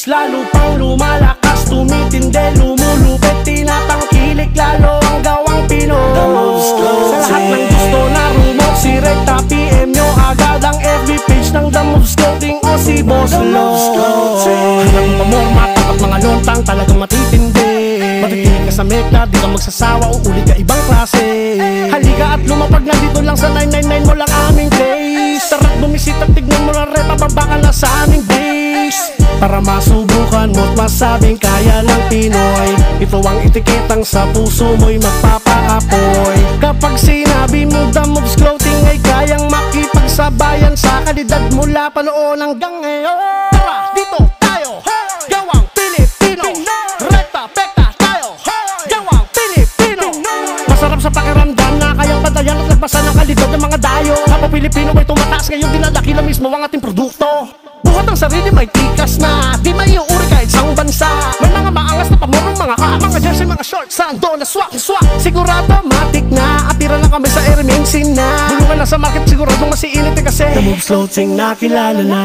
Mas lalo pang lumalakas, tumitindi, lumulupit, tinatangkilik lalo ang gawang Pinoy. Sa lahat ng gusto na rumor, si Rekta PM nyo agad ang FB page ng The Moves Clothing o si Boss Lo. Hanap mo pamormat at mga lontang talagang matitindi. Matitingin ka sa mekla, di ka magsasawa, uulit ka ibang klase. Halika at lumapag na dito lang sa 999 mo lang aming place. Tara't bumisita, tignan mo lang repa, baba ka na sa aming base. Para masubukan mo't masabing kaya ng Pinoy. Ito ang etiketang sa puso mo'y magpapaapoy. Kapag sinabi mo The Moves Clothing ay kayang makipagsabayan sa kalidad mula pa noon hanggang ngayon. Tara, dito tayo, gawang Pilipino. Rekta, pekta tayo, gawang Pilipino. Masarap sa pakiramdam na kayang batayan at lagpasan ng kalidad ng mga dayo. Kapag Pilipino ay tumataas ngayon, dinadakila mismo ang ating produkto. Buhat ang sarili may tikas na, di may uuri kahit sang bansa. May mga maangas na pamurong mga jersey, mga shorts, sando na swak. Sigurado matik na, atira lang kami sa RMNC na. Bulungan na sa market, sigurado masiinit kasi The Moves Clothing nakilala na.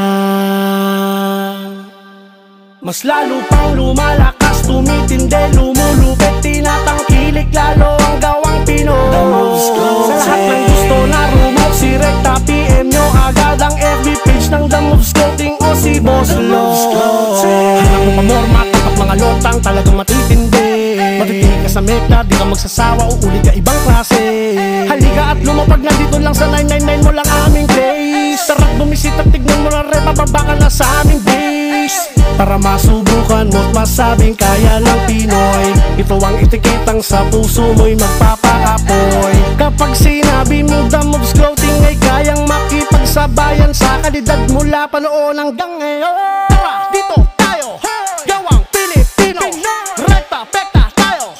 Mas lalo pang lumalakas, tumitindi, lumulupit, tinatangkilik lalo ang gawang Pinoy. Sa lahat ng gusto na rumor, si Rekta PM nyo agad ang FB page ng The Moves Clothing o si Boss Lo. Hanap mo pamormat at mga lontang talagang matitindi. Matitingin ka sa mekla, di ka magsasawa, uulit ka ibang klase. Halika at lumapag na dito lang sa 999 mo lang aming place. Tara't bumisita, tignan mo lang repa, baba ka na sa aming base. Para masubukan mo't masabing kaya ng Pinoy. Ito ang etiketang sa puso mo'y magpapaapoy. Kapag sinabi mo The Moves Clothing ay kayang makipagsabayan sa kalidad mula pa noon hanggang ngayon. Tara, dito tayo, gawang Pilipino. Rekta, pekta tayo,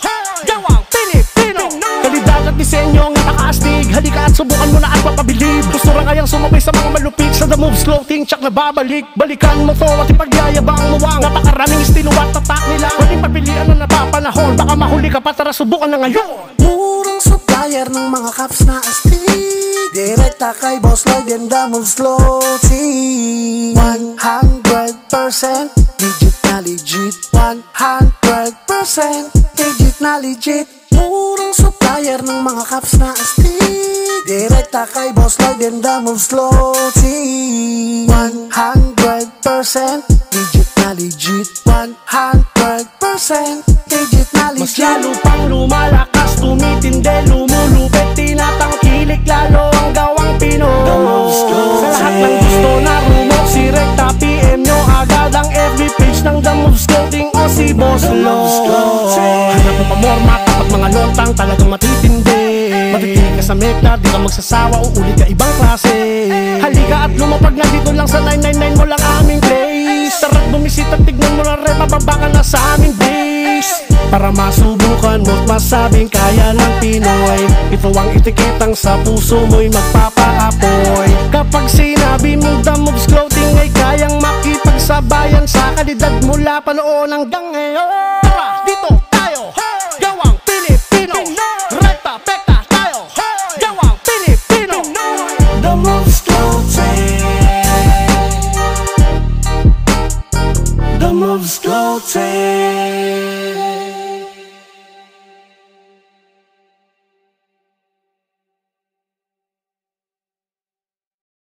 gawang Pilipino. Kalidad at disenyo ang nakaastig, halika at subukan mo na at mapabilib. Gusto rin kayang sumabay sa mga malupit sa The Moves Clothing, tsak na babalik. Balikan mo to at ipagyayabang mo ang napakaraming estilo at tatak nila. Pwedeng pagpilian na napapanahon, baka mahuli ka pa, tara subukan na ngayon. Murang supplier ng mga caps na astig, direkta kay Boss Lloyd and The Moves Clothing. 100% legit na legit, 100% legit na legit. Murang supplier ng mga caps na astig, direkta kay Boss Lloyd and The Moves Clothing. 100% legit na legit, 100% legit na legit. Mas lalo pang lumalakas, tumitindi, lumulupit, tinatangkilik lalo ang gawang Pinoy. Sa lahat ng gusto na rumor, si Rekta PM nyo agad ang FB page ng The Moves Clothing o si Boss Lo. Hanap mo pamormat at mga lontang talagang matitindi. Matitingin ka sa mekla, di ka magsasawa, uulit ka ibang klase. Halika at lumapag na dito lang sa 999 mo lang aming place. Tara't bumisita, tignan mo lang repa, baba ka na sa aming base. Para masubukan mo't masabing kaya ng Pinoy. Ito ang etiketang sa puso mo'y magpapaapoy. Kapag sinabi mo The Moves Clothing ay kayang makipagsabayan sa kalidad mula pa noon hanggang ngayon. Tara, dito tayo, gawang Pilipino. Rekta, pekta tayo, gawang Pilipino. The Moves Clothing, The Moves Clothing.